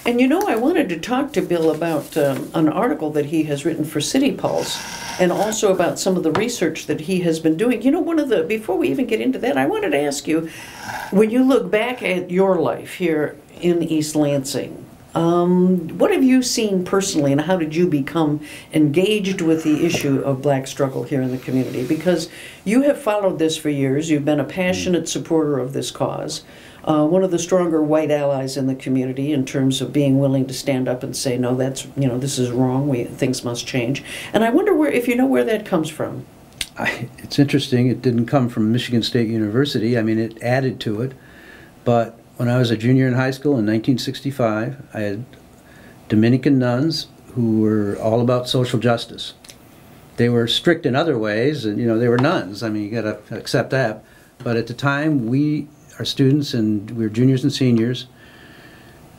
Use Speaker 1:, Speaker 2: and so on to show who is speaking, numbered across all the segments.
Speaker 1: And you know, I wanted to talk to Bill about an article that he has written for City Pulse, and also about some of the research that he has been doing. You know, before we even get into that, I wanted to ask you, when you look back at your life here in East Lansing, what have you seen personally, and how did you become engaged with the issue of black struggle here in the community? Because you have followed this for years. You've been a passionate supporter of this cause. One of the stronger white allies in the community in terms of being willing to stand up and say, no, that's, you know, this is wrong, things must change. And I wonder if you know where that comes from.
Speaker 2: It's interesting. It didn't come from Michigan State University. I mean, it added to it. But when I was a junior in high school in 1965, I had Dominican nuns who were all about social justice. They were strict in other ways, and, you know, they were nuns. I mean, you got to accept that. But at the time, our students, and we were juniors and seniors,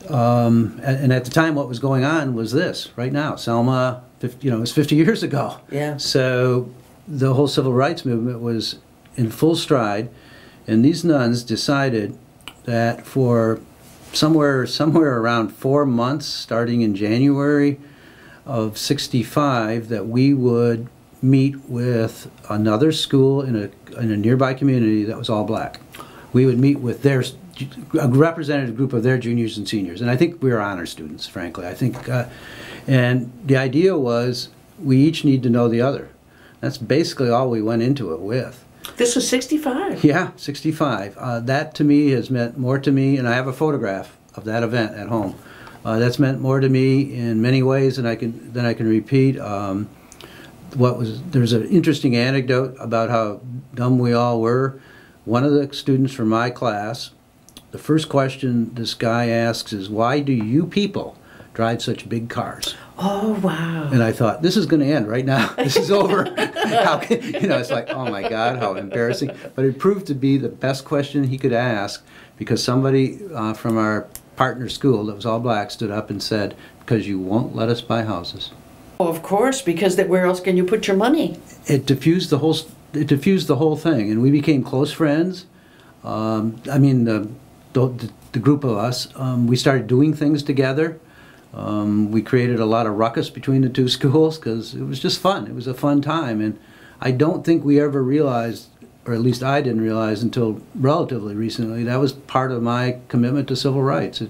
Speaker 2: and at the time what was going on was this, right now, Selma, you know, it was 50 years ago.
Speaker 1: Yeah.
Speaker 2: So the whole civil rights movement was in full stride, and these nuns decided that for somewhere around 4 months, starting in January of ~65, that we would meet with another school in a nearby community that was all black. We would meet with a representative group of their juniors and seniors, and I think we were honor students, frankly. I think, and the idea was we each need to know the other. That's basically all we went into it with.
Speaker 1: This was '65.
Speaker 2: Yeah, '65. That to me has meant more to me, and I have a photograph of that event at home. That's meant more to me in many ways than I can repeat. There's an interesting anecdote about how dumb we all were. One of the students from my class, the first question this guy asks is, "Why do you people drive such big cars?"
Speaker 1: Oh, wow.
Speaker 2: And I thought, this is going to end right now. This is over. It's like, oh my God, how embarrassing. But it proved to be the best question he could ask, because somebody from our partner school that was all black stood up and said, "Because you won't let us buy houses."
Speaker 1: Oh, of course, because where else can you put your money?
Speaker 2: It diffused the whole thing, and we became close friends. I mean, the group of us, we started doing things together. We created a lot of ruckus between the two schools because it was just fun. It was a fun time, and I don't think we ever realized, or at least I didn't realize until relatively recently, that was part of my commitment to civil rights.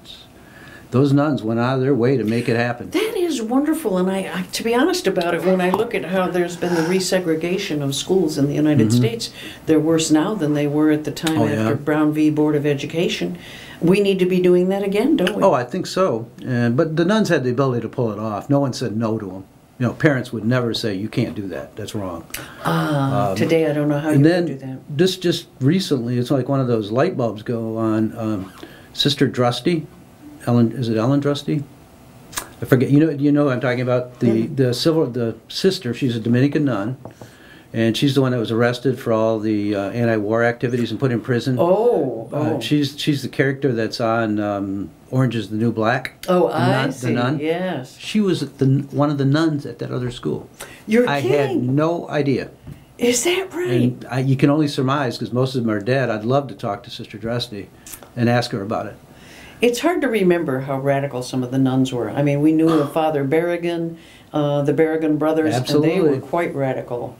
Speaker 2: Those nuns went out of their way to make it happen.
Speaker 1: That is wonderful, and I to be honest about it, when I look at how there's been the resegregation of schools in the United States, they're worse now than they were at the time after Brown v. Board of Education. We need to be doing that again, don't we?
Speaker 2: Oh, I think so. But the nuns had the ability to pull it off. No one said no to them. You know, parents would never say, "You can't do that. That's wrong."
Speaker 1: Today I don't know how you would do that.
Speaker 2: And then just recently, it's like one of those light bulbs go on. Sister Drusty, is it Ellen Drusty? I forget. You know what I'm talking about. The sister. She's a Dominican nun, and she's the one that was arrested for all the anti-war activities and put in prison.
Speaker 1: Oh.
Speaker 2: She's the character that's on Orange Is the New Black.
Speaker 1: Oh, I see.
Speaker 2: The nun.
Speaker 1: Yes.
Speaker 2: She was one of the nuns at that other school.
Speaker 1: You're kidding.
Speaker 2: I had no idea.
Speaker 1: Is that right?
Speaker 2: And you can only surmise, because most of them are dead. I'd love to talk to Sister Drusty and ask her about it.
Speaker 1: It's hard to remember how radical some of the nuns were. I mean, we knew of Father Berrigan, the Berrigan brothers,
Speaker 2: Absolutely.
Speaker 1: and they were quite radical.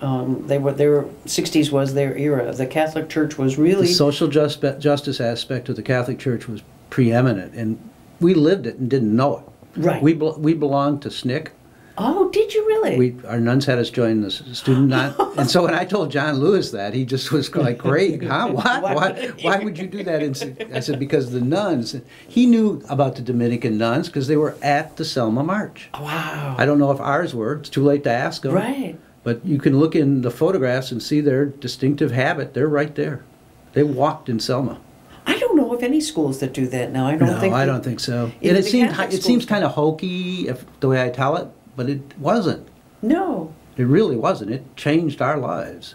Speaker 1: They were 60s was their era. The Catholic Church was really...
Speaker 2: The social justice aspect of the Catholic Church was preeminent, and we lived it and didn't know it.
Speaker 1: Right.
Speaker 2: We belonged to SNCC.
Speaker 1: Oh, did you really?
Speaker 2: Our nuns had us join the student nun, and so when I told John Lewis that, he just was like, "Great, huh? What? Why would you do that?" And I said, "Because the nuns." He knew about the Dominican nuns because they were at the Selma March.
Speaker 1: Wow.
Speaker 2: I don't know if ours were. It's too late to ask them.
Speaker 1: Right.
Speaker 2: But you can look in the photographs and see their distinctive habit. They're right there. They walked in Selma.
Speaker 1: I don't know of any schools that do that now. I don't think
Speaker 2: so. And it seems kind of hokey the way I tell it. But it wasn't.
Speaker 1: No.
Speaker 2: It really wasn't. It changed our lives.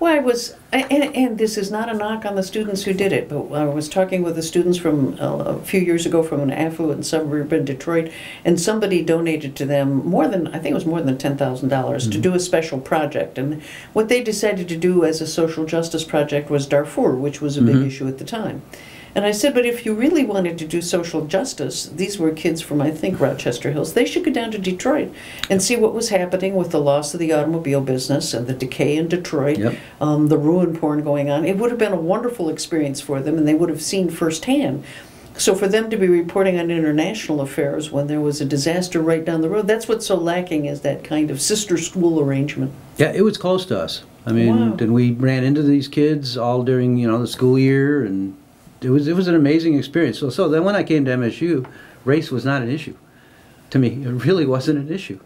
Speaker 1: Well, and this is not a knock on the students who did it, but I was talking with the students from a few years ago from an affluent suburb in Detroit, and somebody donated to them I think it was more than $10,000 to do a special project. And what they decided to do as a social justice project was Darfur, which was a big issue at the time. And I said, but if you really wanted to do social justice, these were kids from, I think, Rochester Hills, they should go down to Detroit and see what was happening with the loss of the automobile business and the decay in Detroit, the ruin porn going on. It would have been a wonderful experience for them, and they would have seen firsthand. So for them to be reporting on international affairs when there was a disaster right down the road, that's what's so lacking, is that kind of sister school arrangement.
Speaker 2: Yeah, it was close to us. I mean, and we ran into these kids all during, the school year, and it was an amazing experience. So then when I came to MSU, race was not an issue to me. It really wasn't an issue.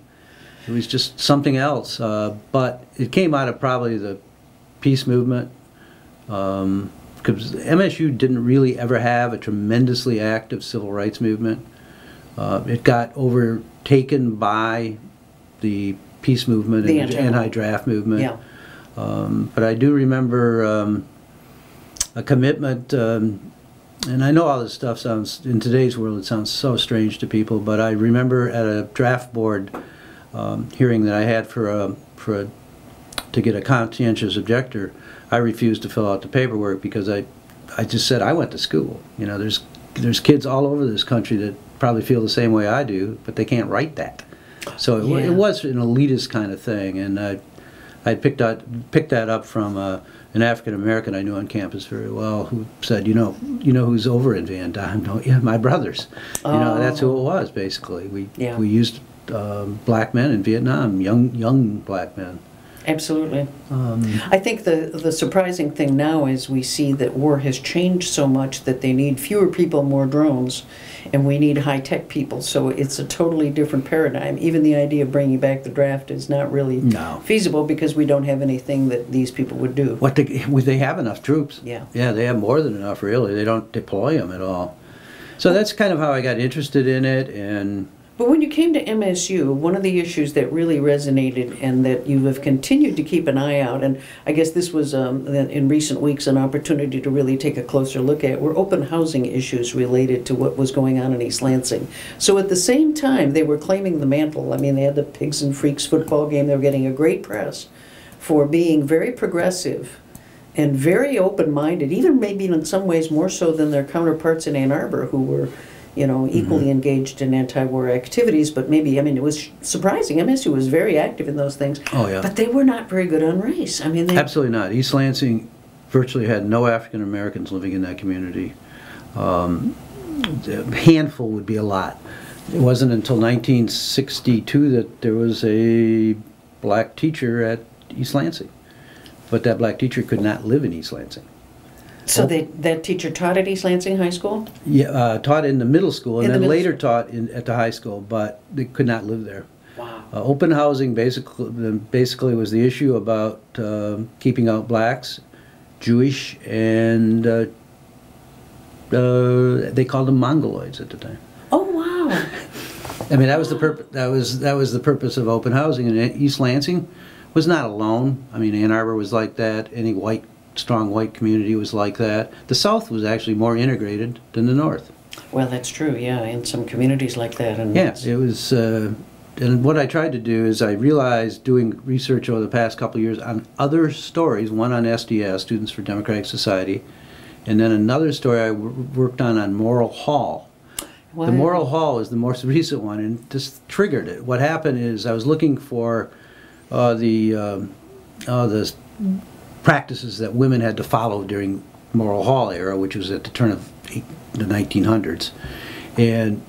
Speaker 2: It was just something else. But it came out of probably the peace movement, because MSU didn't really ever have a tremendously active civil rights movement. It got overtaken by the peace movement and the anti-draft movement.
Speaker 1: Yeah.
Speaker 2: But I do remember a commitment, and I know all this stuff sounds, in today's world, it sounds so strange to people, but I remember at a draft board hearing that I had to get a conscientious objector, I refused to fill out the paperwork because I just said I went to school. There's kids all over this country that probably feel the same way I do, but they can't write that. So it was an elitist kind of thing, and I picked that up from an African American I knew on campus very well, who said, you know who's over in Van Dyne? No, yeah, my brothers. That's who it was basically. We used black men in Vietnam, young black men.
Speaker 1: Absolutely. I think the surprising thing now is we see that war has changed so much that they need fewer people, more drones, and we need high-tech people. So it's a totally different paradigm. Even the idea of bringing back the draft is not really feasible because we don't have anything that these people would do.
Speaker 2: They have enough troops.
Speaker 1: Yeah.
Speaker 2: Yeah, they have more than enough, really. They don't deploy them at all. So that's kind of how I got interested in it.
Speaker 1: But when you came to MSU, one of the issues that really resonated and that you have continued to keep an eye out, and I guess this was in recent weeks an opportunity to really take a closer look at, were open housing issues related to what was going on in East Lansing. So at the same time, they were claiming the mantle. I mean, they had the Pigs and Freaks football game. They were getting a great press for being very progressive and very open-minded, even maybe in some ways more so than their counterparts in Ann Arbor, who were equally engaged in anti-war activities, but it was surprising. MSU was very active in those things.
Speaker 2: Oh, yeah.
Speaker 1: But they were not very good on race.
Speaker 2: Absolutely not. East Lansing virtually had no African Americans living in that community. A handful would be a lot. It wasn't until 1962 that there was a black teacher at East Lansing. But that black teacher could not live in East Lansing.
Speaker 1: So that teacher taught at East Lansing High School?
Speaker 2: Yeah, taught in the middle school, and then later taught at the high school, but they could not live there.
Speaker 1: Wow.
Speaker 2: Open housing basically was the issue about keeping out blacks, Jewish, and they called them Mongoloids at the time.
Speaker 1: Oh, wow.
Speaker 2: That was the purpose. That was the purpose of open housing, and East Lansing was not alone. Ann Arbor was like that. Any strong white community was like that. The South was actually more integrated than the North.
Speaker 1: Well, that's true, yeah, in some communities like that. And
Speaker 2: it was, and what I tried to do is I realized doing research over the past couple of years on other stories, one on SDS, Students for Democratic Society, and then another story I worked on Morrill Hall. Wow. The Morrill Hall is the most recent one, and this triggered it. What happened is I was looking for the practices that women had to follow during Morrill Hall era, which was at the turn of the 1900s. And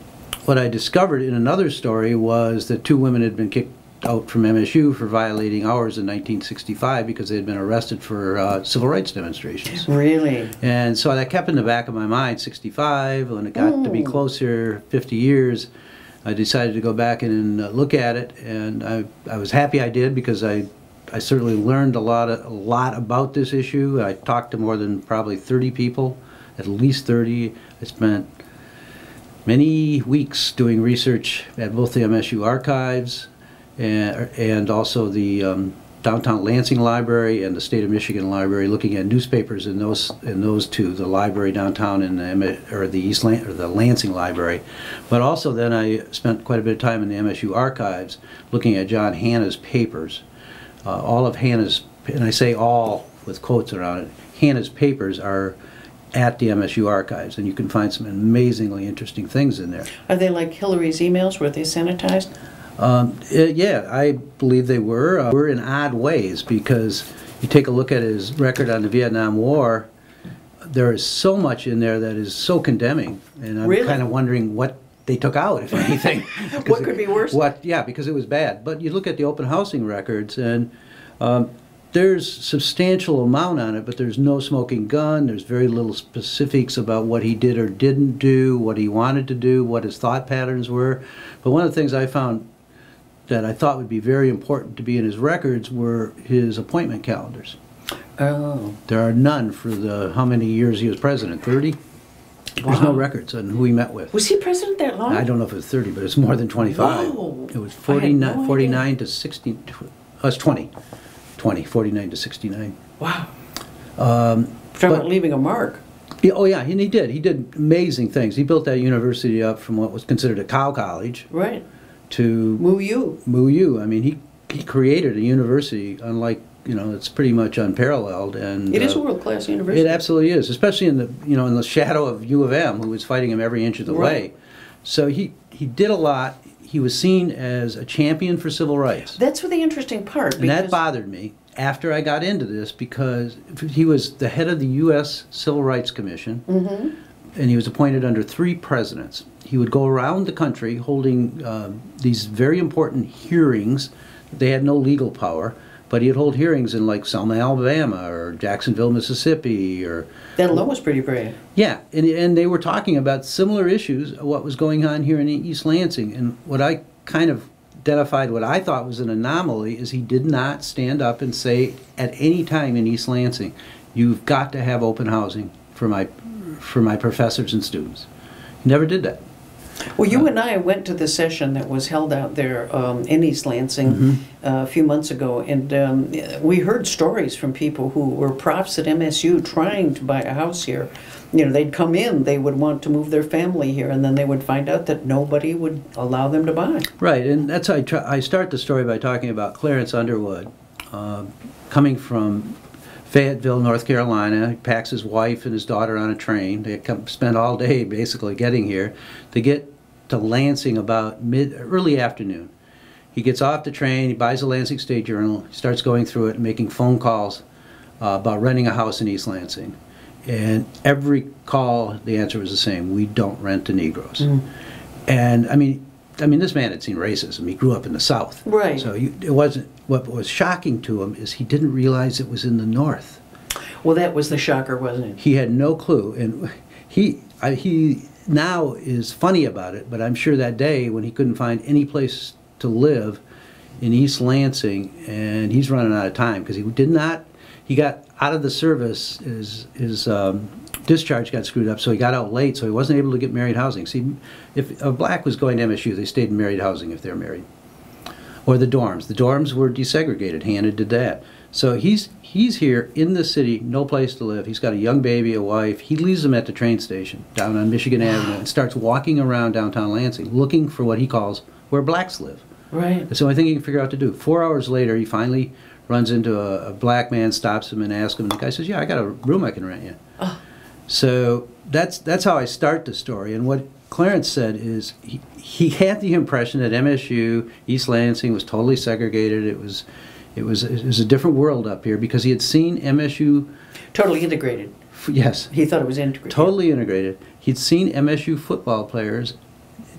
Speaker 2: what I discovered in another story was that 2 women had been kicked out from MSU for violating hours in 1965 because they had been arrested for civil rights demonstrations.
Speaker 1: Really?
Speaker 2: And so that kept in the back of my mind, 65, when it got to be closer, 50 years, I decided to go back and look at it, and I was happy I did because I certainly learned a lot about this issue. I talked to more than probably 30 people, at least 30. I spent many weeks doing research at both the MSU archives and also the Downtown Lansing Library and the State of Michigan Library, looking at newspapers in those two, the library downtown and the Lansing Library. But also then I spent quite a bit of time in the MSU archives looking at John Hanna's papers. All of Hanna's, and I say all with quotes around it, Hanna's papers are at the MSU archives, and you can find some amazingly interesting things in there.
Speaker 1: Are they like Hillary's emails? Were they sanitized?
Speaker 2: Yeah, I believe they were. Were in odd ways, because you take a look at his record on the Vietnam War, there is so much in there that is so condemning, and I'm kind of wondering what they took out, if anything.
Speaker 1: What could be worse?
Speaker 2: Yeah, because it was bad. But you look at the open housing records, and there's substantial amount on it, but there's no smoking gun. There's very little specifics about what he did or didn't do, what he wanted to do, what his thought patterns were. But one of the things I found that I thought would be very important to be in his records were his appointment calendars.
Speaker 1: Oh.
Speaker 2: There are none for the how many years he was president, 30? There's no records on who he met with.
Speaker 1: Was he president that long?
Speaker 2: I don't know if it was 30, but it's more than 25.
Speaker 1: Whoa.
Speaker 2: It was 49 to 60. It was 20. 49 to 69.
Speaker 1: Wow. Talking about leaving a mark.
Speaker 2: Yeah, oh yeah, and he did. He did amazing things. He built that university up from what was considered a cow college.
Speaker 1: Right.
Speaker 2: To Moo U. I mean, he created a university unlike, it's pretty much unparalleled, and
Speaker 1: it is a world-class university.
Speaker 2: It absolutely is, especially in the in the shadow of U of M, who was fighting him every inch of the way. So he did a lot. He was seen as a champion for civil rights.
Speaker 1: That's the interesting part.
Speaker 2: And that bothered me after I got into this, because he was the head of the U.S. Civil Rights Commission, and he was appointed under 3 presidents. He would go around the country holding these very important hearings. They had no legal power, but he'd hold hearings in like Selma, Alabama, or Jacksonville, Mississippi, or...
Speaker 1: That alone was pretty brave.
Speaker 2: Yeah, and they were talking about similar issues, what was going on here in East Lansing. And what I kind of identified, what I thought was an anomaly, is he did not stand up and say at any time in East Lansing, you've got to have open housing for my professors and students. He never did that.
Speaker 1: Well, you and I went to the session that was held out there in East Lansing a few months ago, and we heard stories from people who were profs at MSU trying to buy a house here. They'd come in, they would want to move their family here, and then they would find out that nobody would allow them to buy.
Speaker 2: Right, and that's how I start the story by talking about Clarence Underwood, coming from Fayetteville, North Carolina. He packs his wife and his daughter on a train. They spend all day basically getting here. They get to Lansing about early afternoon. He gets off the train, he buys a Lansing State Journal, starts going through it and making phone calls about renting a house in East Lansing. And every call, the answer was the same: we don't rent to Negroes. And I mean, this man had seen racism. He grew up in the South.
Speaker 1: Right.
Speaker 2: So it wasn't. What was shocking to him is he didn't realize it was in the North.
Speaker 1: Well, that was the shocker, wasn't it?
Speaker 2: He had no clue, and he now is funny about it. But I'm sure that day when he couldn't find any place to live in East Lansing, and he's running out of time because he did not. He got out of the service. His discharge got screwed up, so he got out late, so he wasn't able to get married housing. See, if a black was going to MSU, they stayed in married housing if they're married. Or the dorms. The dorms were desegregated, handed to dad. So he's here in the city, no place to live. He's got a young baby, a wife. He leaves them at the train station down on Michigan Avenue and starts walking around downtown Lansing looking for what he calls where blacks live.
Speaker 1: Right.
Speaker 2: That's the only thing he can figure out to do. 4 hours later, he finally runs into a black man, stops him and asks him, and the guy says, yeah, I got a room I can rent you. Oh. So that's how I start the story. And what Clarence said is he had the impression that MSU, East Lansing, was totally segregated. It was a different world up here because he had seen MSU...
Speaker 1: Totally integrated.
Speaker 2: Yes.
Speaker 1: He thought it was integrated.
Speaker 2: Totally integrated. He'd seen MSU football players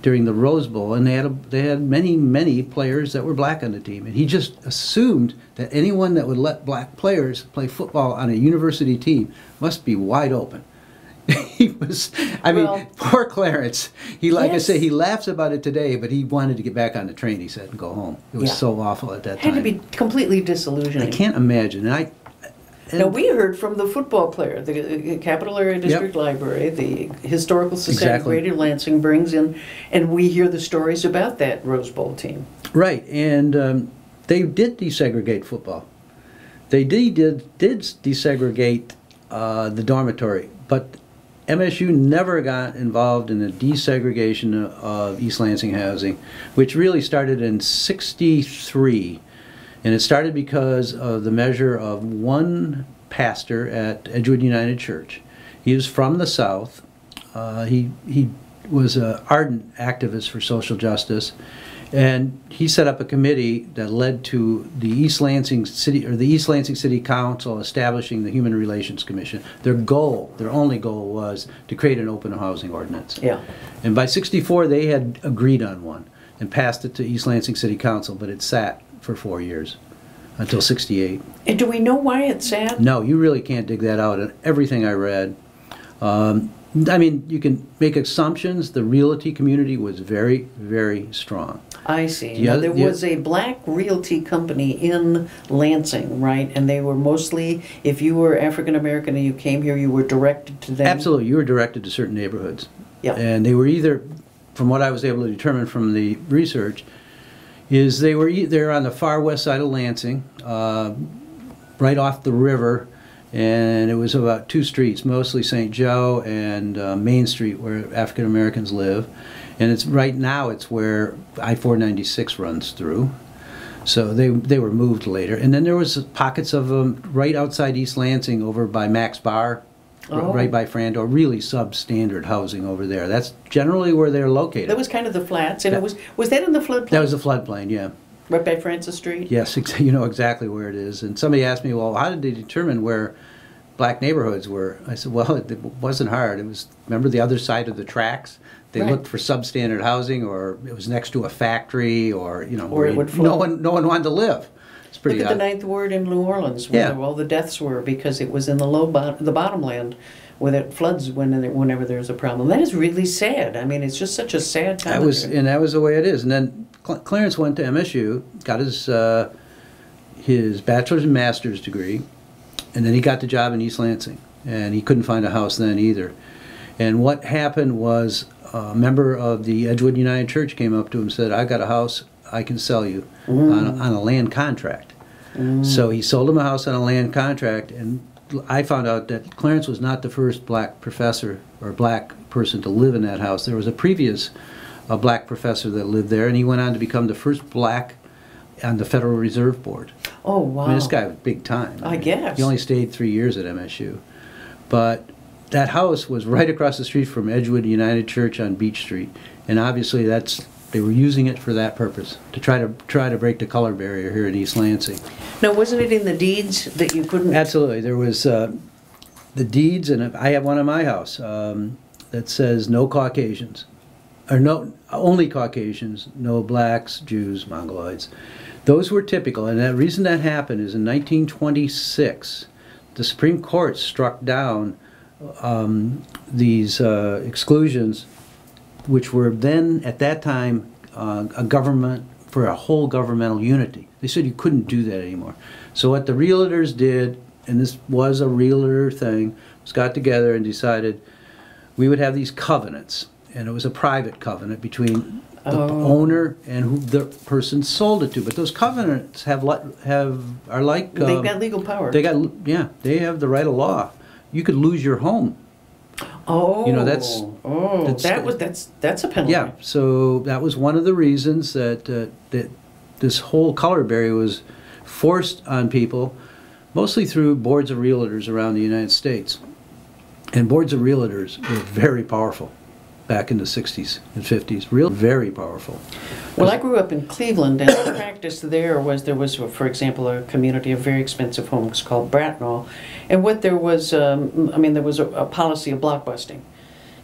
Speaker 2: during the Rose Bowl, and they had many players that were black on the team. And he just assumed that anyone that would let black players play football on a university team must be wide open. He was, poor Clarence. Like I say, he laughs about it today, but he wanted to get back on the train, he said, and go home. It was so awful at that time.
Speaker 1: Had to be completely disillusioning.
Speaker 2: I can't imagine.
Speaker 1: Now, we heard from the football player, the Capital Area District Library, the Historical Society of Greater Lansing brings in, and we hear the stories about that Rose Bowl team.
Speaker 2: Right, and they did desegregate football. They did desegregate the dormitory, but MSU never got involved in the desegregation of East Lansing housing, which really started in '63. And it started because of the measure of one pastor at Edgewood United Church. He was from the South. He was an ardent activist for social justice, and he set up a committee that led to the East Lansing City Council establishing the Human Relations Commission. Their only goal was to create an open housing ordinance.
Speaker 1: Yeah.
Speaker 2: And by '64 they had agreed on one and passed it to East Lansing City Council, but it sat for 4 years. Until '68.
Speaker 1: And do we know why it sat?
Speaker 2: No, you really can't dig that out. And everything I read, I mean, you can make assumptions. The realty community was very, very strong.
Speaker 1: I see. Now, there was a black realty company in Lansing, right? And they were mostly, if you were African American and you came here, you were directed to them?
Speaker 2: Absolutely. You were directed to certain neighborhoods.
Speaker 1: Yeah.
Speaker 2: And they were either, from what I was able to determine from the research, is they're on the far west side of Lansing, right off the river, and it was about 2 streets, mostly St. Joe and Main Street, where African Americans live. And it's right now it's where I-496 runs through. So they were moved later. And then there was pockets of them right outside East Lansing, over by Max Bar, right by Frando, really substandard housing over there. That's generally where they're located.
Speaker 1: That was kind of the flats, and it was that in the floodplain?
Speaker 2: That was the floodplain, yeah.
Speaker 1: Right by Francis Street?
Speaker 2: Yes, you know exactly where it is. And somebody asked me, well, how did they determine where black neighborhoods were? I said, well, it wasn't hard. It was, remember the other side of the tracks? They looked for substandard housing, or it was next to a factory, or, you know,
Speaker 1: or it would flood.
Speaker 2: No one wanted to live. It's pretty
Speaker 1: Look at the Ninth Ward in New Orleans, where all the deaths were, because it was in the bottomland, where it floods whenever there's a problem. That is really sad. I mean, it's just such a sad time.
Speaker 2: And that was the way it is. And then Clarence went to MSU, got his bachelor's and master's degree, and then he got the job in East Lansing, and he couldn't find a house then either. And what happened was a member of the Edgewood United Church came up to him and said, "I got a house I can sell you on a land contract." So he sold him a house on a land contract, and I found out that Clarence was not the first black professor or black person to live in that house. There was a previous black professor that lived there, and he went on to become the first black on the Federal Reserve Board.
Speaker 1: Oh, wow.
Speaker 2: I mean, this guy was big time.
Speaker 1: I guess.
Speaker 2: He only stayed 3 years at MSU. But that house was right across the street from Edgewood United Church on Beach Street, and obviously they were using it for that purpose, to try to break the color barrier here in East Lansing.
Speaker 1: Now, wasn't it in the deeds that you couldn't?
Speaker 2: Absolutely. There was the deeds, and I have one in my house that says no Caucasians, or no, only Caucasians, no blacks, Jews, Mongoloids. Those were typical, and the reason that happened is in 1926, the Supreme Court struck down these exclusions, which were then, at that time, a government for a whole governmental unity. They said you couldn't do that anymore. So what the realtors did, and this was a realtor thing, was got together and decided we would have these covenants, and it was a private covenant between the owner and who the person sold it to. But those covenants are like
Speaker 1: they've got legal power.
Speaker 2: They have the right of law. You could lose your home.
Speaker 1: Oh,
Speaker 2: you know, that's
Speaker 1: a penalty.
Speaker 2: Yeah, so that was one of the reasons that that this whole color barrier was forced on people, mostly through boards of realtors around the United States. And boards of realtors were very powerful back in the 60s and 50s, very powerful.
Speaker 1: Well, I grew up in Cleveland, and the practice there was, for example, a community of very expensive homes called Bracknell, and what there was, there was a policy of blockbusting.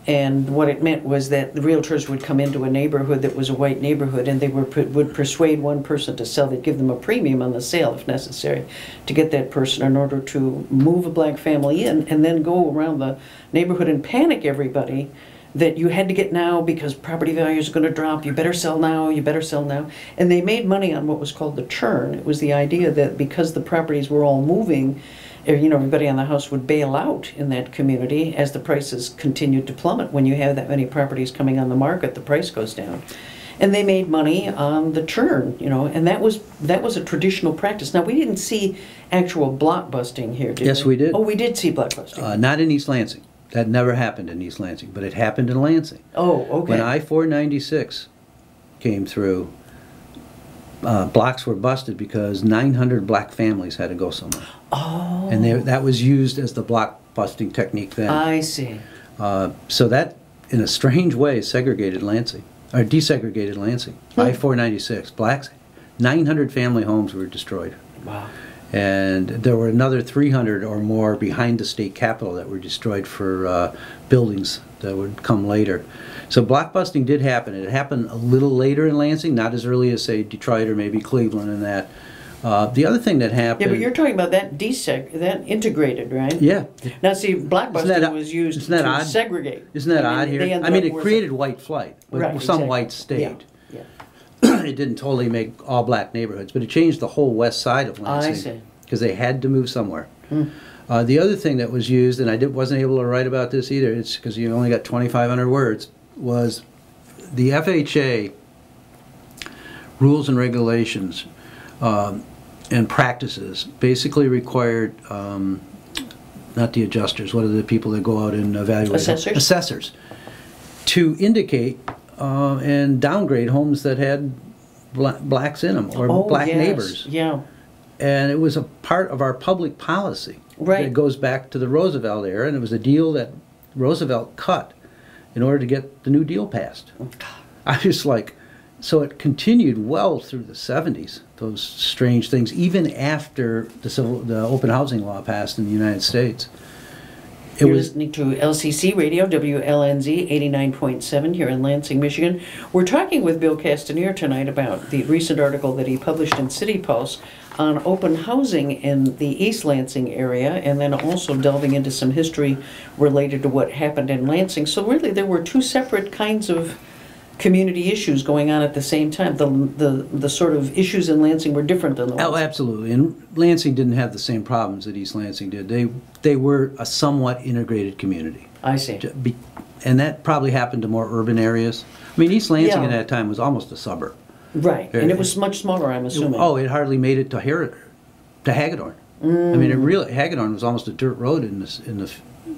Speaker 1: And what it meant was that the realtors would come into a neighborhood that was a white neighborhood, and they would persuade one person to sell. They'd give them a premium on the sale, if necessary, to get that person in order to move a black family in, and then go around the neighborhood and panic everybody that you had to get now because property values are going to drop. You better sell now. You better sell now. And they made money on what was called the churn. It was the idea that because the properties were all moving, everybody on the house would bail out in that community as the prices continued to plummet. When you have that many properties coming on the market, the price goes down. And they made money on the churn, and that was a traditional practice. Now, we didn't see actual blockbusting here, did we?
Speaker 2: Yes, we did.
Speaker 1: Oh, we did see blockbusting.
Speaker 2: Not in East Lansing. That never happened in East Lansing, but it happened in Lansing.
Speaker 1: Oh, okay.
Speaker 2: When I-496 came through, blocks were busted because 900 black families had to go somewhere.
Speaker 1: Oh.
Speaker 2: And that was used as the block busting technique then.
Speaker 1: I see.
Speaker 2: So that, in a strange way, segregated Lansing, or desegregated Lansing. I-496, blacks, 900 family homes were destroyed.
Speaker 1: Wow.
Speaker 2: And there were another 300 or more behind the state capitol that were destroyed for buildings that would come later. So block busting did happen. It happened a little later in Lansing, not as early as, say, Detroit or maybe Cleveland and that. The other thing that happened...
Speaker 1: Yeah, but you're talking about that that integrated, right?
Speaker 2: Yeah.
Speaker 1: Now, see, block busting was used to
Speaker 2: odd?
Speaker 1: segregate.
Speaker 2: Isn't that odd here? I mean, it created white flight, but
Speaker 1: right,
Speaker 2: some
Speaker 1: exactly.
Speaker 2: whites stayed.
Speaker 1: Yeah.
Speaker 2: It didn't totally make all black neighborhoods, but it changed the whole west side of Lansing because they had to move somewhere. The other thing that was used, and I wasn't able to write about this either, it's because you only got 2,500 words, was the FHA rules and regulations and practices basically required, not the adjusters, what are the people that go out and evaluate?
Speaker 1: Assessors.
Speaker 2: Assessors. To indicate and downgrade homes that had blacks in them or black neighbors.
Speaker 1: Yeah.
Speaker 2: And it was a part of our public policy.
Speaker 1: Right.
Speaker 2: It goes back to the Roosevelt era, and it was a deal that Roosevelt cut in order to get the New Deal passed. I was like, so it continued well through the 70s, those strange things, even after the open housing law passed in the United States.
Speaker 1: You're listening to LCC Radio, WLNZ 89.7 here in Lansing, Michigan. We're talking with Bill Castanier tonight about the recent article that he published in City Pulse on open housing in the East Lansing area, and then also delving into some history related to what happened in Lansing. So really there were two separate kinds of community issues going on at the same time. The sort of issues in Lansing were different than the ones.
Speaker 2: Oh, absolutely. And Lansing didn't have the same problems that East Lansing did. They were a somewhat integrated community.
Speaker 1: I see.
Speaker 2: And that probably happened to more urban areas. I mean, East Lansing at that time was almost a suburb.
Speaker 1: Right, and it was much smaller, I'm assuming.
Speaker 2: It hardly made it to Hagedorn. I mean, Hagedorn was almost a dirt road in the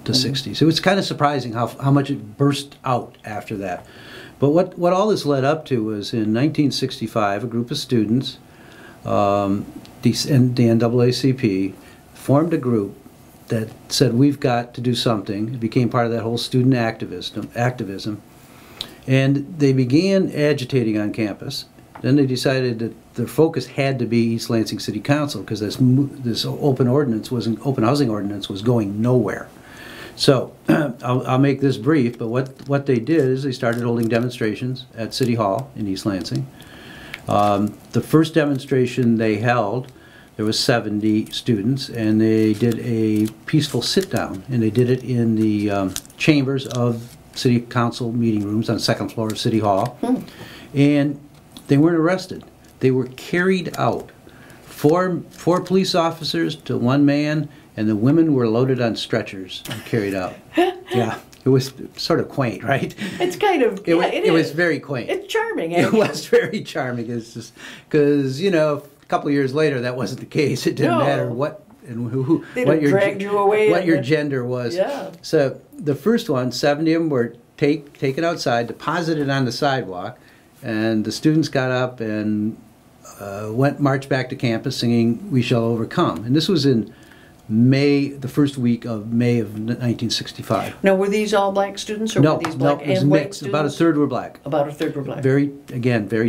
Speaker 2: 60s. It was kind of surprising how much it burst out after that. But what all this led up to was in 1965, a group of students, the NAACP, formed a group that said, we've got to do something. It became part of that whole student activism. And they began agitating on campus. Then they decided that their focus had to be East Lansing City Council because this open housing ordinance was going nowhere. So I'll make this brief, but what they did is they started holding demonstrations at City Hall in East Lansing. The first demonstration they held, there was 70 students, and they did a peaceful sit-down, and they did it in the chambers of City Council meeting rooms on the second floor of City Hall. And they weren't arrested. They were carried out. Four police officers to one man, and the women were loaded on stretchers and carried out. Yeah, it was sort of quaint, right?
Speaker 1: It's kind of,
Speaker 2: it was very quaint.
Speaker 1: It's charming, actually.
Speaker 2: It was very charming. It's just because, a couple of years later, that wasn't the case. It didn't matter what and who, what your gender was.
Speaker 1: Yeah.
Speaker 2: So the first one, 70 of them were taken outside, deposited on the sidewalk, and the students got up and marched back to campus singing "We Shall Overcome." And this was in May, the first week of May of 1965.
Speaker 1: Now, were these all black students, or were these black
Speaker 2: it was
Speaker 1: and white
Speaker 2: mixed.
Speaker 1: students?
Speaker 2: About a third were black.
Speaker 1: About a third were black.
Speaker 2: Very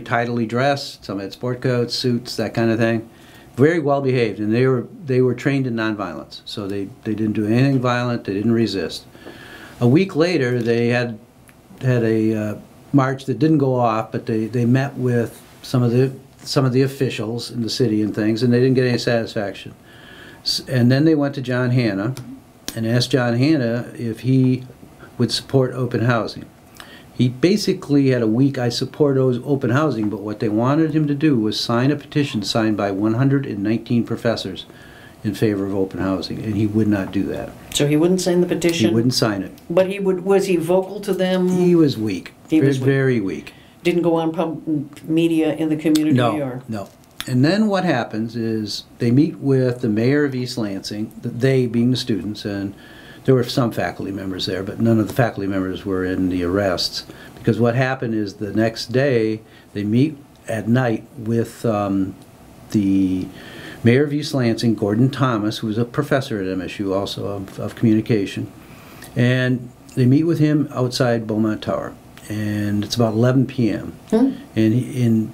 Speaker 2: tidily dressed. Some had sport coats, suits, that kind of thing. Very well behaved, and they were trained in nonviolence. So they didn't do anything violent. They didn't resist. A week later, they had a march that didn't go off, but they met with some of the officials in the city and things, and they didn't get any satisfaction. And then they went to John Hanna and asked John Hanna if he would support open housing. He basically had a week, I support open housing, but what they wanted him to do was sign a petition signed by 119 professors in favor of open housing, and he would not do that.
Speaker 1: So he wouldn't sign the petition?
Speaker 2: He wouldn't sign it.
Speaker 1: But was he vocal to them?
Speaker 2: He was weak. He was very weak.
Speaker 1: Didn't go on media in the community?
Speaker 2: No. And then what happens is they meet with the mayor of East Lansing, they being the students, and there were some faculty members there, but none of the faculty members were in the arrests. Because what happened is the next day, they meet at night with the Mayor of East Lansing, Gordon Thomas, who was a professor at MSU also of communication. And they meet with him outside Beaumont Tower. And it's about 11 p.m. And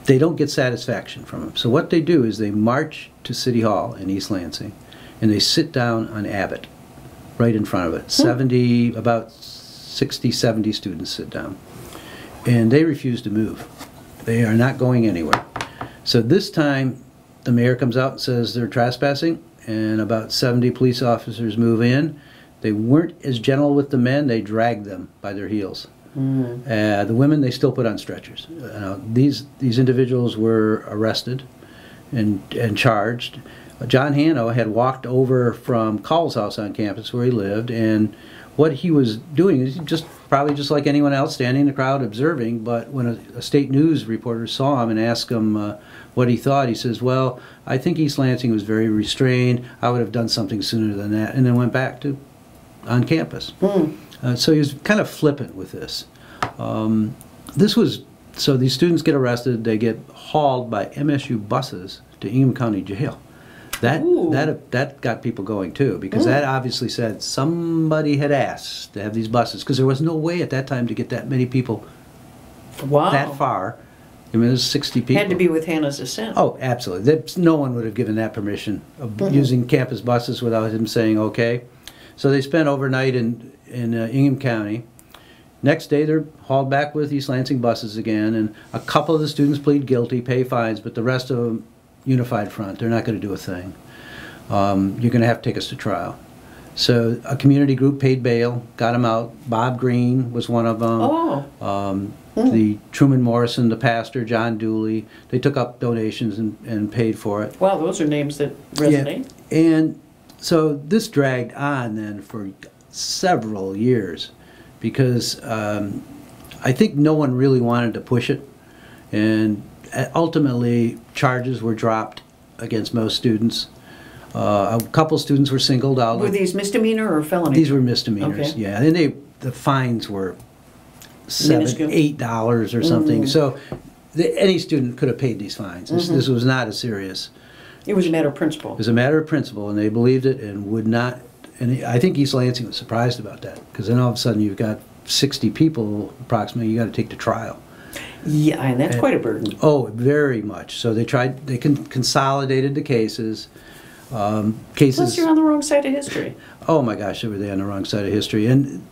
Speaker 2: they don't get satisfaction from him. So what they do is they march to City Hall in East Lansing, and they sit down on Abbott, right in front of it. About 60, 70 students sit down. And they refuse to move. They are not going anywhere. So this time, the mayor comes out and says they're trespassing, and about 70 police officers move in. They weren't as gentle with the men. They dragged them by their heels. The women, they still put on stretchers. These individuals were arrested and charged. John Hanno had walked over from Call's house on campus where he lived, and what he was doing is probably just like anyone else, standing in the crowd observing. But when a state news reporter saw him and asked him what he thought, he says, "Well, I think East Lansing was very restrained. I would have done something sooner than that," and then went back to on campus. So he was kind of flippant with this. So these students get arrested. They get hauled by MSU buses to Ingham County Jail. That got people going too, because that obviously said somebody had asked to have these buses, because there was no way at that time to get that many people that far. I mean, there's 60 people.
Speaker 1: Had to be with Hannah's assent.
Speaker 2: Oh, absolutely. No one would have given that permission of using campus buses without him saying okay. So they spent overnight in Ingham County. Next day, they're hauled back with East Lansing buses again, and a couple of the students plead guilty, pay fines, but the rest of them, unified front. They're not going to do a thing. You're going to have to take us to trial. So a community group paid bail, got them out. Bob Green was one of them. The Truman Morrison, the pastor, John Dooley. They took up donations and paid for it.
Speaker 1: Wow, those are names that resonate.
Speaker 2: Yeah. And so this dragged on then for several years, because I think no one really wanted to push it, and ultimately charges were dropped against most students. A couple students were singled out.
Speaker 1: Were these misdemeanor or felony?
Speaker 2: These were misdemeanors.
Speaker 1: Okay.
Speaker 2: Yeah, and the fines were $8 or something. So any student could have paid these fines. This was not a serious.
Speaker 1: It was a matter of principle.
Speaker 2: It was a matter of principle, and they believed it and would not. And I think East Lansing was surprised about that, because then all of a sudden you've got 60 people approximately you got to take to trial.
Speaker 1: Yeah, and that's quite a burden.
Speaker 2: Oh, very much. So they consolidated the cases.
Speaker 1: Plus you're on the wrong side of history.
Speaker 2: Oh my gosh, were they on the wrong side of history. And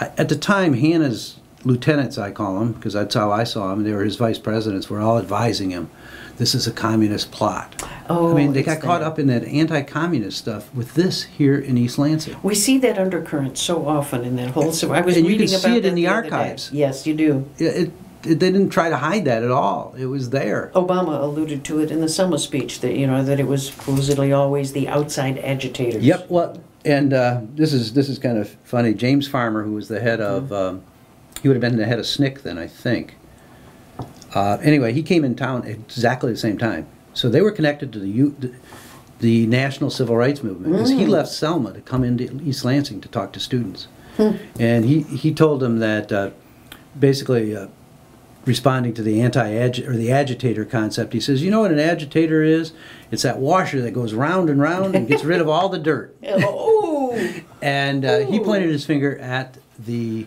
Speaker 2: at the time, Hannah's lieutenants, I call them, because that's how I saw them, they were his vice presidents, were all advising him, this is a communist plot.
Speaker 1: Oh,
Speaker 2: I mean, they got caught up in that anti-communist stuff with this here in East Lansing.
Speaker 1: We see that undercurrent so often in that whole. So I was
Speaker 2: and
Speaker 1: reading
Speaker 2: you can
Speaker 1: about
Speaker 2: see it
Speaker 1: that
Speaker 2: in the archives.
Speaker 1: Yes, you do.
Speaker 2: They didn't try to hide that at all. It was there.
Speaker 1: Obama alluded to it in the summer speech that that it was supposedly always the outside agitators.
Speaker 2: Yep. Well, and this is kind of funny. James Farmer, who was the head of, he would have been the head of SNCC then, I think. Anyway, he came in town at exactly the same time. So they were connected to the National Civil Rights Movement, because he left Selma to come into East Lansing to talk to students. And he told them that basically responding to the the agitator concept, he says, you know what an agitator is? It's that washer that goes round and round and gets rid of all the dirt. And he pointed his finger at the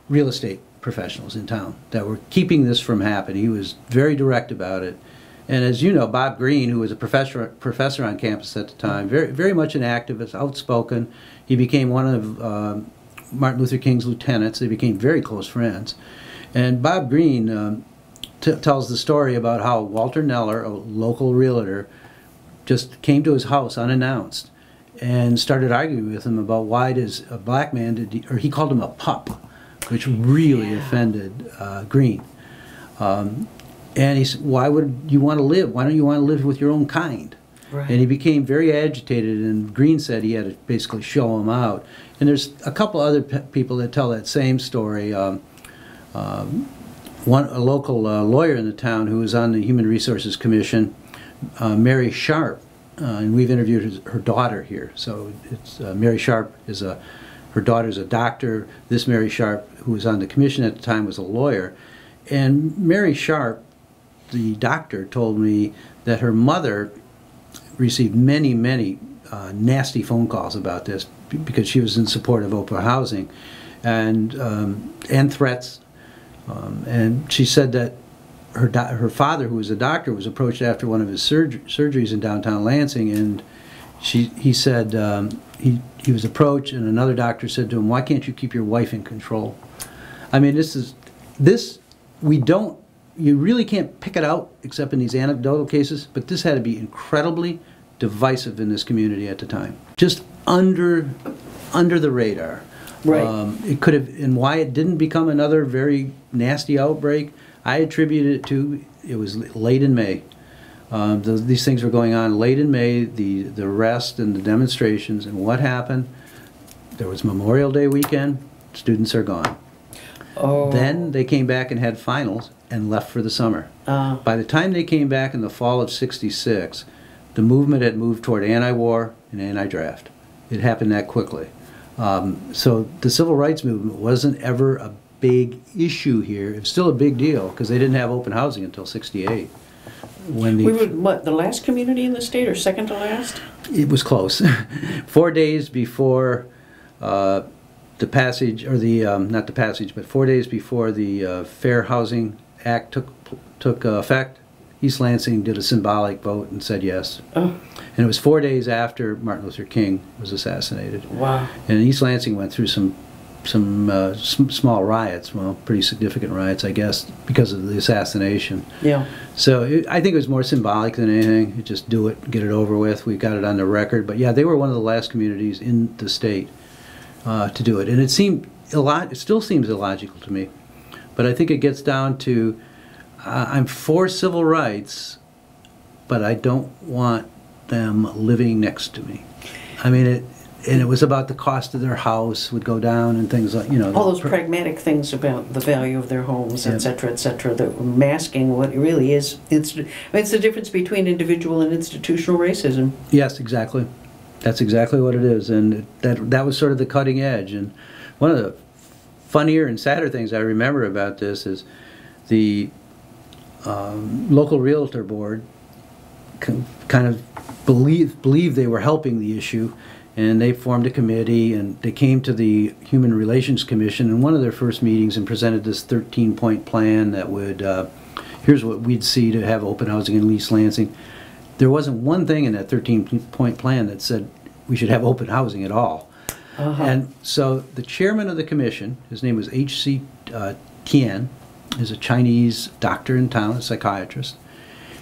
Speaker 2: real estate professionals in town that were keeping this from happening. He was very direct about it. And as you know, Bob Green, who was a professor on campus at the time, very much an activist, outspoken. He became one of Martin Luther King's lieutenants. They became very close friends. And Bob Green tells the story about how Walter Neller, a local realtor, just came to his house unannounced and started arguing with him about why does a black man, or he called him a pup, which really offended Green. And he said, why would you want to live? Why don't you want to live with your own kind? Right. And he became very agitated, and Green said he had to basically show him out. And there's a couple other people that tell that same story. A local lawyer in the town who was on the Human Resources Commission, Mary Sharp, and we've interviewed her daughter here. So it's Mary Sharp is her daughter's a doctor. This Mary Sharp, who was on the commission at the time, was a lawyer. And Mary Sharp, the doctor, told me that her mother received many nasty phone calls about this because she was in support of open housing, and threats. And she said that her father, who was a doctor, was approached after one of his surgeries in downtown Lansing, and he said he was approached, and another doctor said to him, "Why can't you keep your wife in control?" I mean, you really can't pick it out except in these anecdotal cases, but this had to be incredibly divisive in this community at the time. Just under the radar.
Speaker 1: Right.
Speaker 2: It could have, and why it didn't become another very nasty outbreak, I attributed it to, it was late in May. These things were going on late in May, the arrest and the demonstrations, and what happened? There was Memorial Day weekend, students are gone.
Speaker 1: Oh.
Speaker 2: Then they came back and had finals and left for the summer. By the time they came back in the fall of '66, the movement had moved toward anti-war and anti-draft. It happened that quickly. So the civil rights movement wasn't ever a big issue here. It was still a big deal because they didn't have open housing until '68. When
Speaker 1: We were, what, the last community in the state, or second to last?
Speaker 2: It was close. 4 days before the passage, or not the passage, but 4 days before the Fair Housing Act took effect, East Lansing did a symbolic vote and said yes.
Speaker 1: Oh.
Speaker 2: And it was 4 days after Martin Luther King was assassinated.
Speaker 1: Wow.
Speaker 2: And East Lansing went through some small riots, well, pretty significant riots, I guess, because of the assassination.
Speaker 1: Yeah.
Speaker 2: So I think it was more symbolic than anything. Just do it, get it over with. We got it on the record. But yeah, they were one of the last communities in the state to do it, and it still seems illogical to me. But I think it gets down to I'm for civil rights, but I don't want them living next to me. I mean, it was about the cost of their house would go down and things like,
Speaker 1: all those pragmatic things about the value of their homes, et cetera, that were masking what it really is. It's the difference between individual and institutional racism.
Speaker 2: Yes, exactly. That's exactly what it is, and that was sort of the cutting edge. And one of the funnier and sadder things I remember about this is the local realtor board kind of believed they were helping the issue, and they formed a committee, and they came to the Human Relations Commission in one of their first meetings and presented this 13-point plan that would, here's what we'd see to have open housing in East Lansing. There wasn't one thing in that 13-point plan that said we should have open housing at all. And so the chairman of the commission, his name was H.C. Tian, is a Chinese doctor in town, a psychiatrist.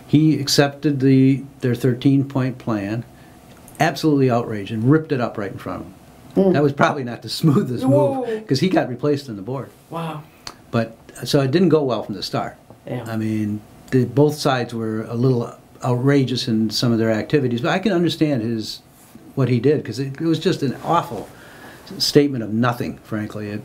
Speaker 2: He accepted their 13-point plan, absolutely outraged, and ripped it up right in front of him. That was probably not the smoothest move, because he got replaced on the board.
Speaker 1: Wow.
Speaker 2: But so it didn't go well from the start.
Speaker 1: Yeah.
Speaker 2: I mean, both sides were a little outrageous in some of their activities, but I can understand what he did, because it was just an awful statement of nothing, frankly.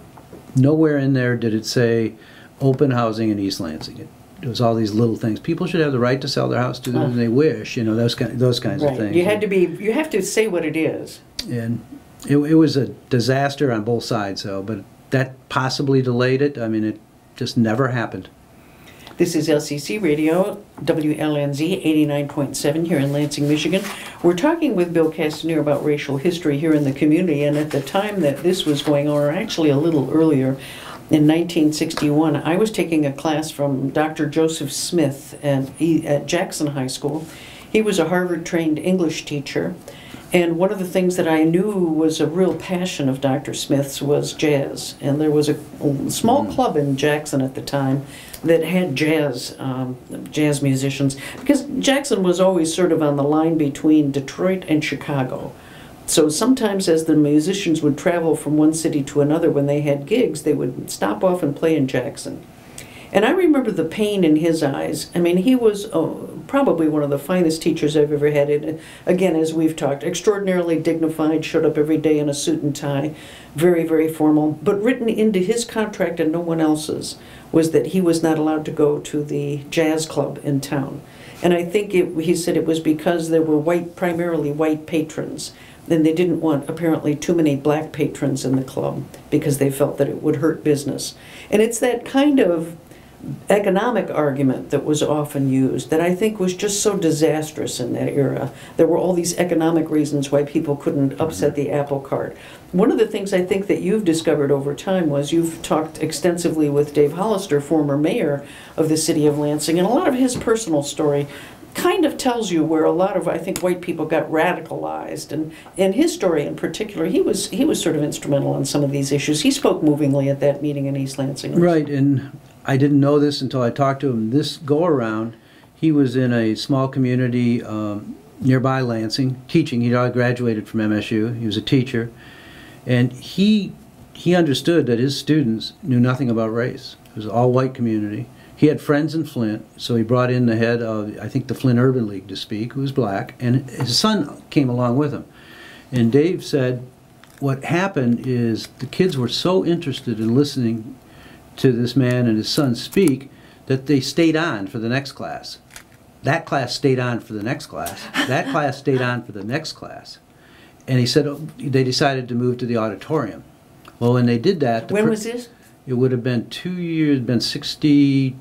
Speaker 2: Nowhere in there did it say open housing in East Lansing. It was all these little things. People should have the right to sell their house to them when they wish, those kinds of things.
Speaker 1: You have to say what it is.
Speaker 2: And it was a disaster on both sides, though, but that possibly delayed it. I mean, it just never happened.
Speaker 1: This is LCC Radio, WLNZ 89.7 here in Lansing, Michigan. We're talking with Bill Castanier about racial history here in the community, and at the time that this was going on, or actually a little earlier, in 1961, I was taking a class from Dr. Joseph Smith at Jackson High School. He was a Harvard-trained English teacher, and one of the things that I knew was a real passion of Dr. Smith's was jazz. And there was a small club in Jackson at the time that had jazz musicians, because Jackson was always sort of on the line between Detroit and Chicago. So sometimes as the musicians would travel from one city to another when they had gigs, they would stop off and play in Jackson. And I remember the pain in his eyes. I mean, he was probably one of the finest teachers I've ever had. And again, as we've talked, extraordinarily dignified, showed up every day in a suit and tie, very, very formal. But written into his contract and no one else's was that he was not allowed to go to the jazz club in town. And I think he said it was because there were primarily white patrons. Then they didn't want, apparently, too many black patrons in the club because they felt that it would hurt business. And it's that kind of economic argument that was often used that I think was just so disastrous in that era. There were all these economic reasons why people couldn't upset the apple cart. One of the things I think that you've discovered over time was you've talked extensively with Dave Hollister, former mayor of the city of Lansing, and a lot of his personal story kind of tells you where a lot of, I think, white people got radicalized. And in his story in particular, he was sort of instrumental on some of these issues. He spoke movingly at that meeting in East Lansing.
Speaker 2: Right, and I didn't know this until I talked to him. This go-around, he was in a small community nearby Lansing, teaching. He'd already graduated from MSU. He was a teacher. And he understood that his students knew nothing about race. It was an all-white community. He had friends in Flint, so he brought in the head of, I think, the Flint Urban League to speak, who was black, and his son came along with him. And Dave said what happened is the kids were so interested in listening to this man and his son speak that they stayed on for the next class. That class stayed on for the next class. That class stayed on for the next class. And he said they decided to move to the auditorium. Well, when they did that...
Speaker 1: When was this?
Speaker 2: It would have been 2 years, been 62.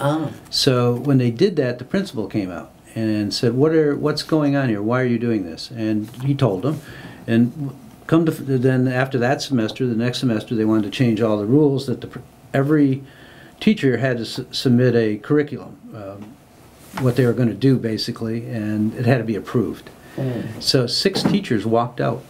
Speaker 1: Oh.
Speaker 2: So when they did that, the principal came out and said, what's going on here? Why are you doing this? And he told them. And then after that semester, the next semester, they wanted to change all the rules that every teacher had to submit a curriculum, what they were going to do basically, and it had to be approved. Mm. So 6 teachers walked out.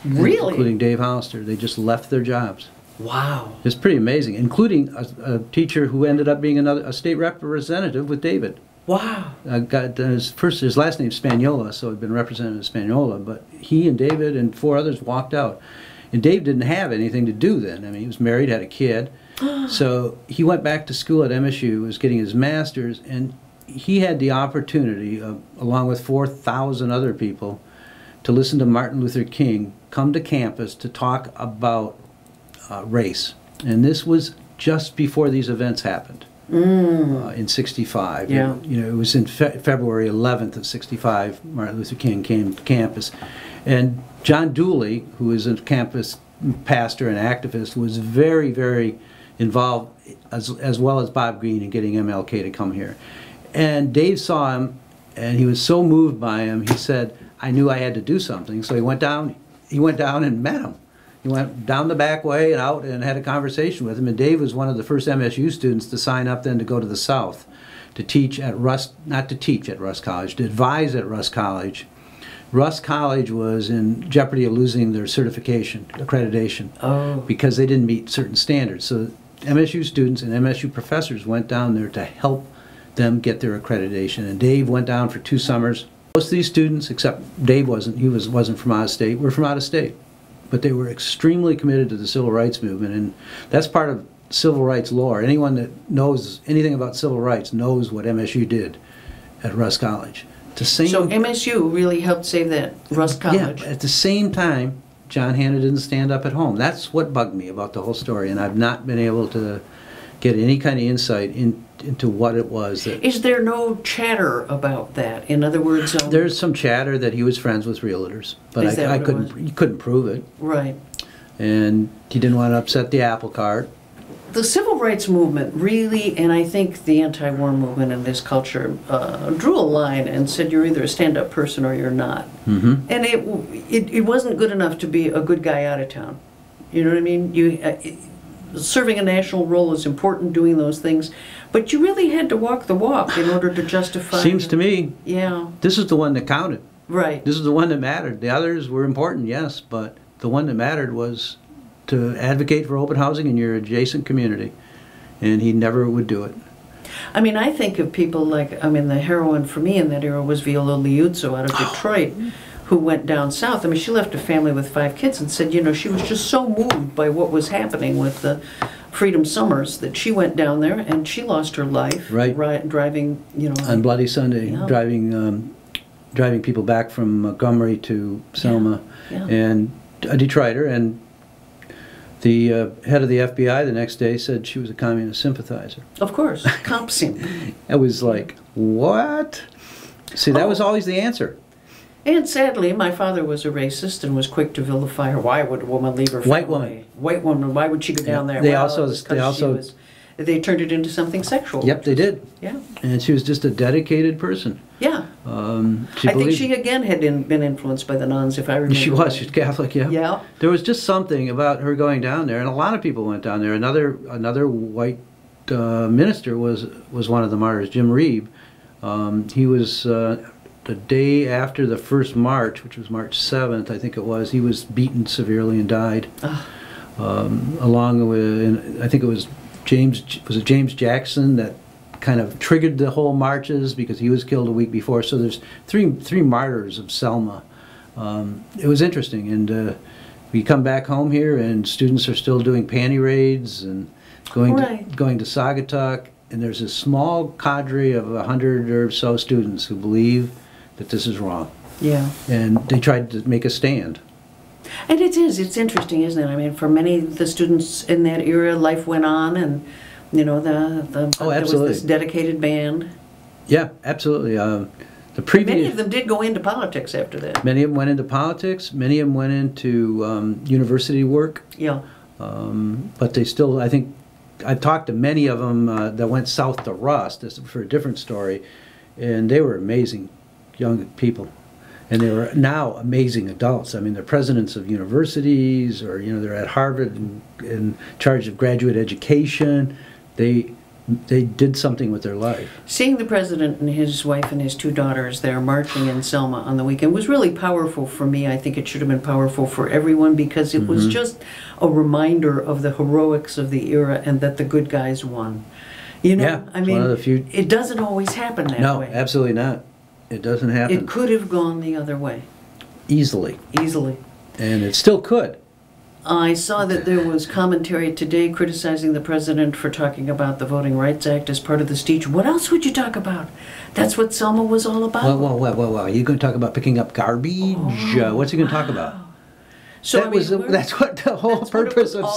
Speaker 1: Really?
Speaker 2: Including Dave Hollister. They just left their jobs.
Speaker 1: Wow.
Speaker 2: It's pretty amazing, including a teacher who ended up being a state representative with David.
Speaker 1: Wow.
Speaker 2: His last name's Spagnola, so he'd been Representative Spagnola, but he and David and 4 others walked out. And Dave didn't have anything to do then. I mean, he was married, had a kid. So he went back to school at MSU, was getting his master's, and he had the opportunity, along with 4,000 other people, to listen to Martin Luther King come to campus to talk about race. And this was just before these events happened in 65.
Speaker 1: Yeah.
Speaker 2: It was in February 11th of 65, Martin Luther King came to campus. And John Dooley, who is a campus pastor and activist, was very, very involved, as well as Bob Greene, in getting MLK to come here. And Dave saw him, and he was so moved by him, he said, I knew I had to do something. So he went down and met him. He went down the back way and out and had a conversation with him. And Dave was one of the first MSU students to sign up then to go to the South, to teach at Russ, not to teach at Russ College, to advise at Russ College. Russ College was in jeopardy of losing their certification, accreditation, because they didn't meet certain standards. So MSU students and MSU professors went down there to help them get their accreditation. And Dave went down for 2 summers. Most of these students, except Dave wasn't, he wasn't from out of state, were from out of state. But they were extremely committed to the civil rights movement, and that's part of civil rights lore. Anyone that knows anything about civil rights knows what MSU did at Russ College. So
Speaker 1: MSU really helped save that Russ College.
Speaker 2: Yeah, at the same time, John Hanna didn't stand up at home. That's what bugged me about the whole story, and I've not been able to get any kind of insight into what it was.
Speaker 1: Is there no chatter about that? In other words,
Speaker 2: there's some chatter that he was friends with realtors, but he couldn't prove it.
Speaker 1: Right.
Speaker 2: And he didn't want to upset the apple cart.
Speaker 1: The civil rights movement really, and I think the anti-war movement in this culture, drew a line and said you're either a stand-up person or you're not. Mm-hmm. And it wasn't good enough to be a good guy out of town. You know what I mean? Serving a national role is important, doing those things, but you really had to walk the walk in order to justify.
Speaker 2: Seems to me.
Speaker 1: Yeah.
Speaker 2: This is the one that counted.
Speaker 1: Right.
Speaker 2: This is the one that mattered. The others were important, yes, but the one that mattered was to advocate for open housing in your adjacent community, and he never would do it.
Speaker 1: I mean, I think of people like, the heroine for me in that era was Viola Liuzzo out of Detroit, who went down south. I mean, she left a family with 5 kids and said, she was just so moved by what was happening with the Freedom Summers that she went down there and she lost her life.
Speaker 2: Right.
Speaker 1: Driving,
Speaker 2: on Bloody Sunday,
Speaker 1: yeah.
Speaker 2: driving people back from Montgomery to Selma, and a Detroiter, and the head of the FBI the next day said she was a communist sympathizer.
Speaker 1: Of course, Compson.
Speaker 2: It was like, what? See, that was always the answer.
Speaker 1: And sadly, my father was a racist and was quick to vilify her. Why would a woman leave her family?
Speaker 2: White woman.
Speaker 1: White woman. Why would she go down there?
Speaker 2: They
Speaker 1: well,
Speaker 2: also.
Speaker 1: she was they turned it into something sexual.
Speaker 2: Yep, they did.
Speaker 1: Yeah.
Speaker 2: And she was just a dedicated person.
Speaker 1: Yeah. I think she again had been influenced by the nuns, if I remember.
Speaker 2: She was. She's Catholic, yeah.
Speaker 1: Yeah.
Speaker 2: There was just something about her going down there, and a lot of people went down there. Another white minister was one of the martyrs, Jim Reeb. He was the day after the first march, which was March 7th, I think it was. He was beaten severely and died. Along with, I think it was James Jackson that kind of triggered the whole marches because he was killed a week before. So there's three martyrs of Selma. It was interesting, and we come back home here, and students are still doing panty raids and going to Saugatuck, and there's a small cadre of 100 or so students who believe that this is wrong. Yeah. And they tried to make a stand.
Speaker 1: And it's interesting, isn't it? I mean, for many of the students in that era, life went on, and you know, there was this dedicated band.
Speaker 2: Yeah, absolutely.
Speaker 1: Many of them did go into politics after that.
Speaker 2: Many of them went into politics. Many of them went into university work.
Speaker 1: Yeah.
Speaker 2: But they still, I think, I've talked to many of them that went south to Rust. This is for a different story, and they were amazing young people. And they were now amazing adults. I mean, they're presidents of universities, or you know, they're at Harvard in charge of graduate education. They did something with their life.
Speaker 1: Seeing the president and his wife and his two daughters there marching in Selma on the weekend was really powerful for me. I think it should have been powerful for everyone, because it was just a reminder of the heroics of the era and that the good guys won. You know,
Speaker 2: yeah,
Speaker 1: I mean,
Speaker 2: one of the few...
Speaker 1: it doesn't always happen that way.
Speaker 2: No, absolutely not. It doesn't happen.
Speaker 1: It could have gone the other way.
Speaker 2: Easily.
Speaker 1: Easily.
Speaker 2: And it still could.
Speaker 1: I saw that there was commentary today criticizing the president for talking about the Voting Rights Act as part of the speech. What else would you talk about? That's what Selma was all about.
Speaker 2: Well. Are you going to talk about picking up garbage? What's he going to talk about?
Speaker 1: So
Speaker 2: that's what the whole purpose of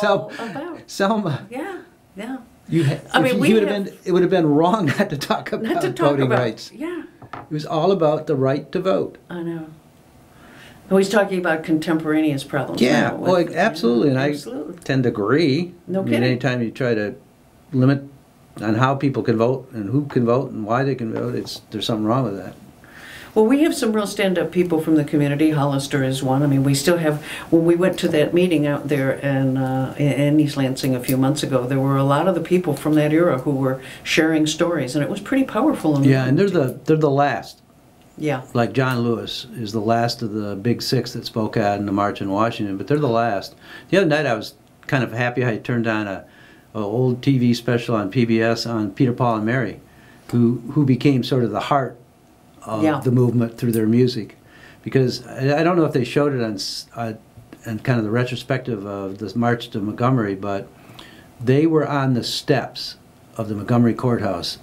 Speaker 2: Selma.
Speaker 1: Yeah, yeah.
Speaker 2: It would have been wrong not to talk about voting rights.
Speaker 1: Yeah.
Speaker 2: It was all about the right to vote.
Speaker 1: I know. And he's talking about contemporaneous problems.
Speaker 2: Yeah,
Speaker 1: now
Speaker 2: well, absolutely, and I tend to agree.
Speaker 1: No kidding.
Speaker 2: I mean, anytime you try to limit on how people can vote and who can vote and why they can vote, there's something wrong with that.
Speaker 1: Well, we have some real stand-up people from the community. Hollister is one. I mean, we still have, when we went to that meeting out there in East Lansing a few months ago, there were a lot of the people from that era who were sharing stories, and it was pretty powerful.
Speaker 2: Yeah, and they're the last.
Speaker 1: Yeah.
Speaker 2: Like John Lewis is the last of the big six that spoke out in the March in Washington, but they're the last. The other night I was kind of happy I turned on a old TV special on PBS on Peter, Paul, and Mary, who became sort of the heart of the movement through their music. Because I don't know if they showed it on kind of the retrospective of the March to Montgomery, but they were on the steps of the Montgomery Courthouse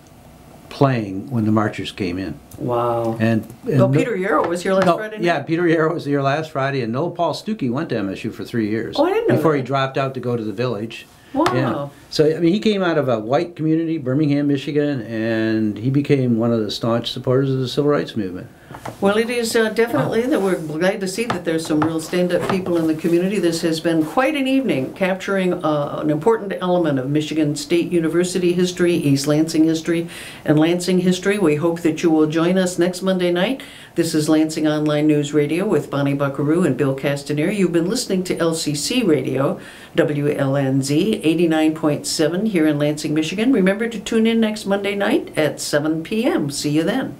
Speaker 2: playing when the marchers came in.
Speaker 1: Wow.
Speaker 2: And
Speaker 1: Peter Yarrow was here last Friday night?
Speaker 2: Yeah, Peter Yarrow was here last Friday, and Noel Paul Stuckey went to MSU for 3 years.
Speaker 1: Oh, I didn't know
Speaker 2: before
Speaker 1: that.
Speaker 2: He dropped out to go to the Village.
Speaker 1: Wow.
Speaker 2: Yeah. So, I mean, he came out of a white community, Birmingham, Michigan, and he became one of the staunch supporters of the Civil Rights Movement.
Speaker 1: Well, it is definitely that we're glad to see that there's some real stand-up people in the community. This has been quite an evening, capturing an important element of Michigan State University history, East Lansing history, and Lansing history. We hope that you will join us next Monday night. This is Lansing Online News Radio with Bonnie Bucqueroux and Bill Castanier. You've been listening to LCC Radio, WLNZ 89.7 here in Lansing, Michigan. Remember to tune in next Monday night at 7 p.m. See you then.